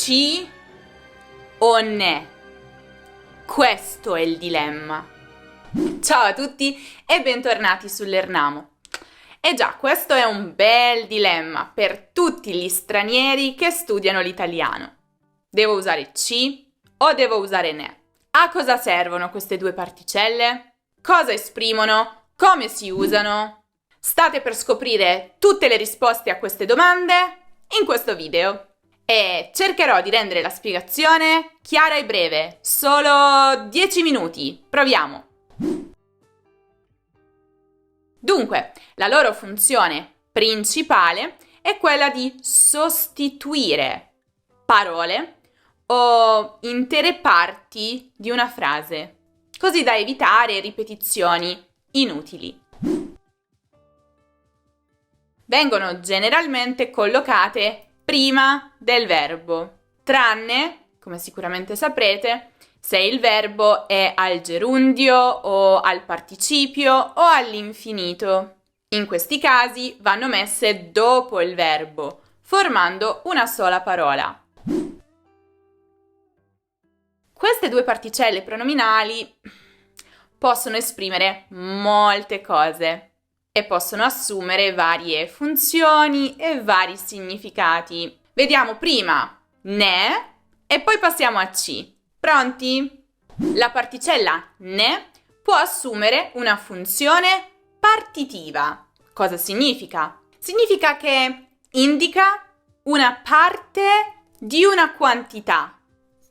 ci o ne? Questo è il dilemma. Ciao a tutti e bentornati sull'Ernamo. E già, questo è un bel dilemma per tutti gli stranieri che studiano l'italiano. Devo usare ci o devo usare ne? A cosa servono queste due particelle? Cosa esprimono? Come si usano? State per scoprire tutte le risposte a queste domande in questo video. E cercherò di rendere la spiegazione chiara e breve, solo 10 minuti. Proviamo! Dunque, la loro funzione principale è quella di sostituire parole o intere parti di una frase, così da evitare ripetizioni inutili. Vengono generalmente collocate prima del verbo, tranne, come sicuramente saprete, se il verbo è al gerundio o al participio o all'infinito. In questi casi vanno messe dopo il verbo, formando una sola parola. Queste due particelle pronominali possono esprimere molte cose e possono assumere varie funzioni e vari significati. Vediamo prima ne e poi passiamo a ci. Pronti? La particella ne può assumere una funzione partitiva. Cosa significa? Significa che indica una parte di una quantità,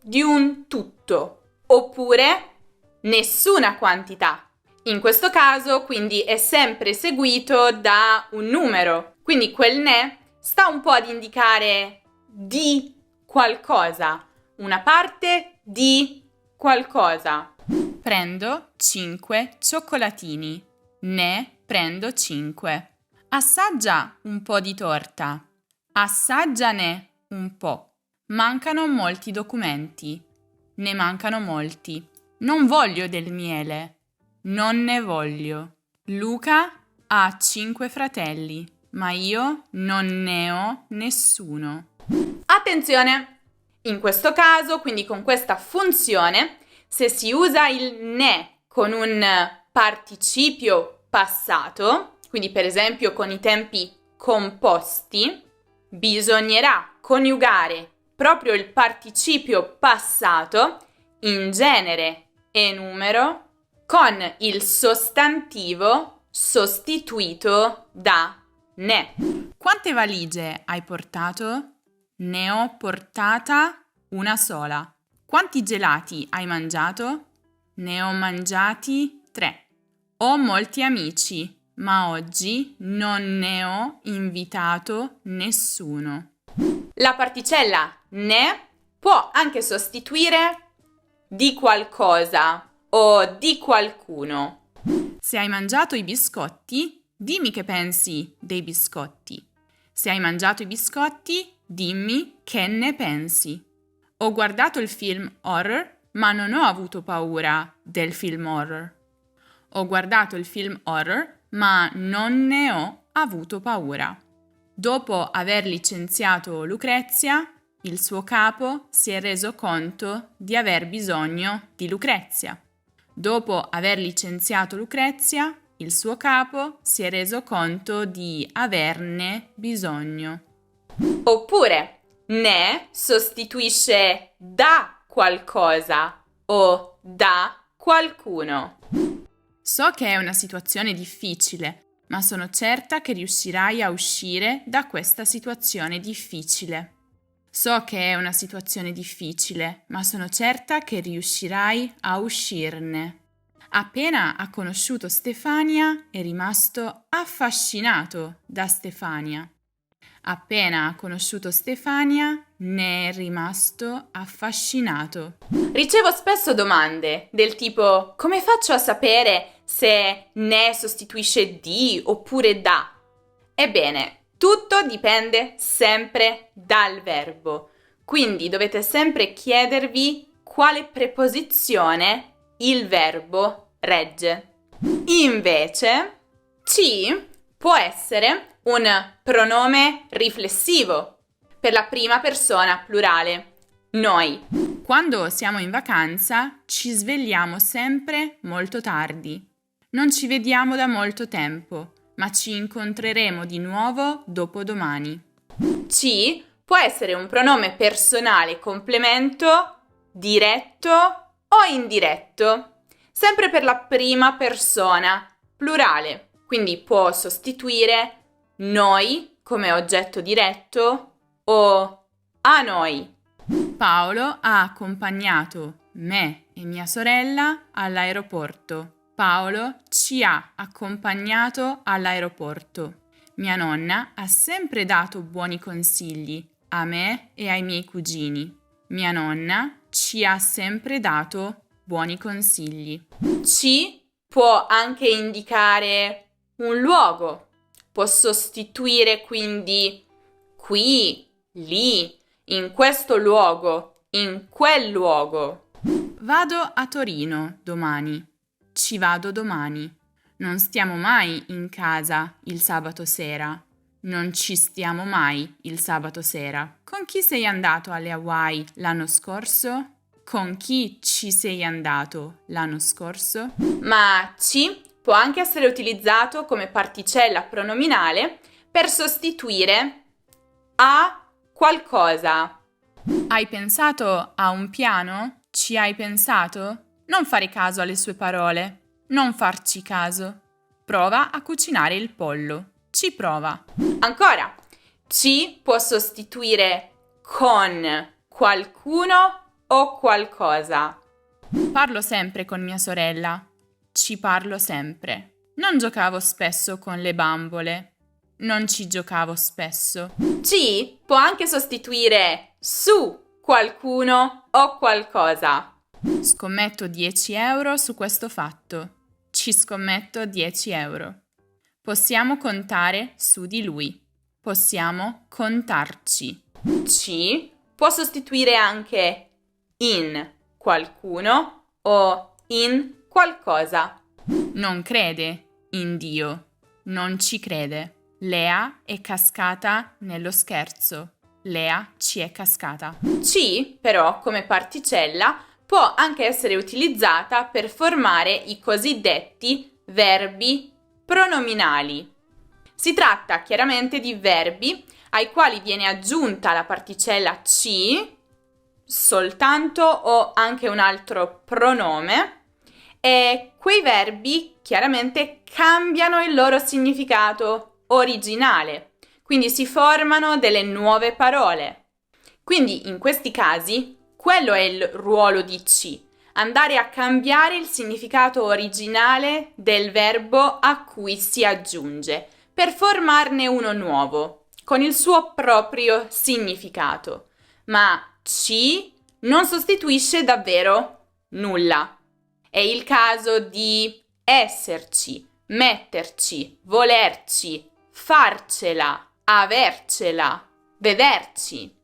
di un tutto, oppure nessuna quantità. In questo caso, quindi, è sempre seguito da un numero. Quindi quel ne sta un po' ad indicare di qualcosa, una parte di qualcosa. Prendo 5 cioccolatini. Ne prendo 5. Assaggia un po' di torta. Assaggiane un po'. Mancano molti documenti. Ne mancano molti. Non voglio del miele. Non ne voglio. Luca ha 5 fratelli, ma io non ne ho nessuno. Attenzione! In questo caso, quindi con questa funzione, se si usa il ne con un participio passato, quindi per esempio con i tempi composti, bisognerà coniugare proprio il participio passato in genere e numero con il sostantivo sostituito da ne. Quante valigie hai portato? Ne ho portata una sola. Quanti gelati hai mangiato? Ne ho mangiati 3. Ho molti amici, ma oggi non ne ho invitato nessuno. La particella ne può anche sostituire di qualcosa o di qualcuno. Se hai mangiato i biscotti, dimmi che pensi dei biscotti. Se hai mangiato i biscotti, dimmi che ne pensi. Ho guardato il film horror, ma non ho avuto paura del film horror. Ho guardato il film horror, ma non ne ho avuto paura. Dopo aver licenziato Lucrezia, il suo capo si è reso conto di aver bisogno di Lucrezia. Dopo aver licenziato Lucrezia, il suo capo si è reso conto di averne bisogno. Oppure, ne sostituisce da qualcosa o da qualcuno. So che è una situazione difficile, ma sono certa che riuscirai a uscire da questa situazione difficile. So che è una situazione difficile, ma sono certa che riuscirai a uscirne. Appena ha conosciuto Stefania, è rimasto affascinato da Stefania. Appena ha conosciuto Stefania, ne è rimasto affascinato. Ricevo spesso domande del tipo: come faccio a sapere se ne sostituisce di oppure da? Ebbene, tutto dipende sempre dal verbo, quindi dovete sempre chiedervi quale preposizione il verbo regge. Invece, ci può essere un pronome riflessivo per la prima persona plurale, noi. Quando siamo in vacanza ci svegliamo sempre molto tardi. Non ci vediamo da molto tempo, ma ci incontreremo di nuovo dopodomani. Ci può essere un pronome personale complemento, diretto o indiretto, sempre per la prima persona, plurale, quindi può sostituire noi come oggetto diretto o a noi. Paolo ha accompagnato me e mia sorella all'aeroporto. Paolo ci ha accompagnato all'aeroporto. Mia nonna ha sempre dato buoni consigli a me e ai miei cugini. Mia nonna ci ha sempre dato buoni consigli. Ci può anche indicare un luogo. Può sostituire quindi qui, lì, in questo luogo, in quel luogo. Vado a Torino domani. Ci vado domani. Non stiamo mai in casa il sabato sera. Non ci stiamo mai il sabato sera. Con chi sei andato alle Hawaii l'anno scorso? Con chi ci sei andato l'anno scorso? Ma ci può anche essere utilizzato come particella pronominale per sostituire a qualcosa. Hai pensato a un piano? Ci hai pensato? Non fare caso alle sue parole. Non farci caso. Prova a cucinare il pollo. Ci prova. Ancora, ci può sostituire con qualcuno o qualcosa. Parlo sempre con mia sorella. Ci parlo sempre. Non giocavo spesso con le bambole. Non ci giocavo spesso. Ci può anche sostituire su qualcuno o qualcosa. Scommetto 10 euro su questo fatto. Ci scommetto 10 euro. Possiamo contare su di lui. Possiamo contarci. Ci può sostituire anche in qualcuno o in qualcosa. Non crede in Dio. Non ci crede. Lea è cascata nello scherzo. Lea ci è cascata. Ci, però, come particella, può anche essere utilizzata per formare i cosiddetti verbi pronominali. Si tratta chiaramente di verbi ai quali viene aggiunta la particella ci soltanto o anche un altro pronome e quei verbi chiaramente cambiano il loro significato originale, quindi si formano delle nuove parole. Quindi in questi casi quello è il ruolo di ci, andare a cambiare il significato originale del verbo a cui si aggiunge, per formarne uno nuovo, con il suo proprio significato. Ma ci non sostituisce davvero nulla. È il caso di esserci, metterci, volerci, farcela, avercela, vederci.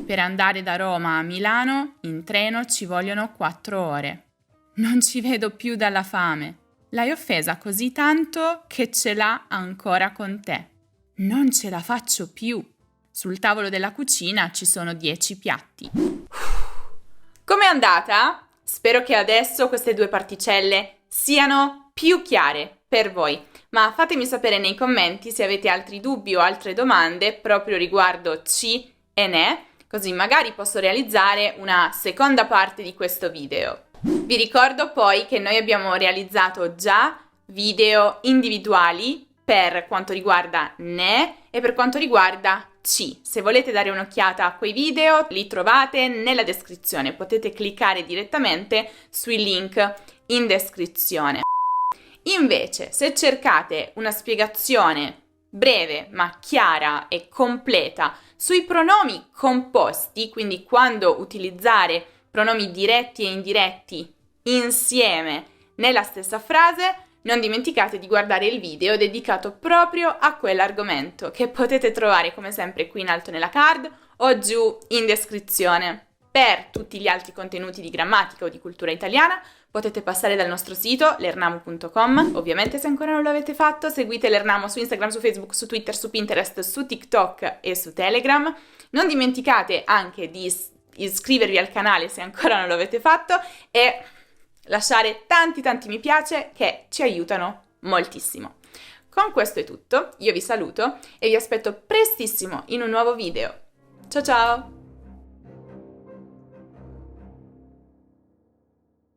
Per andare da Roma a Milano in treno ci vogliono 4 ore. Non ci vedo più dalla fame. L'hai offesa così tanto che ce l'ha ancora con te. Non ce la faccio più. Sul tavolo della cucina ci sono 10 piatti. Com'è andata? Spero che adesso queste due particelle siano più chiare per voi. Ma fatemi sapere nei commenti se avete altri dubbi o altre domande proprio riguardo ci e ne, così magari posso realizzare una seconda parte di questo video. Vi ricordo poi che noi abbiamo realizzato già video individuali per quanto riguarda ne e per quanto riguarda ci. Se volete dare un'occhiata a quei video, li trovate nella descrizione. Potete cliccare direttamente sui link in descrizione. Invece, se cercate una spiegazione breve ma chiara e completa sui pronomi composti, quindi quando utilizzare pronomi diretti e indiretti insieme nella stessa frase, non dimenticate di guardare il video dedicato proprio a quell'argomento, che potete trovare come sempre qui in alto nella card o giù in descrizione. Per tutti gli altri contenuti di grammatica o di cultura italiana potete passare dal nostro sito lernamu.com. Ovviamente se ancora non lo avete fatto, seguite Lernamu su Instagram, su Facebook, su Twitter, su Pinterest, su TikTok e su Telegram. Non dimenticate anche di iscrivervi al canale se ancora non lo avete fatto e lasciare tanti mi piace che ci aiutano moltissimo. Con questo è tutto, io vi saluto e vi aspetto prestissimo in un nuovo video. Ciao ciao!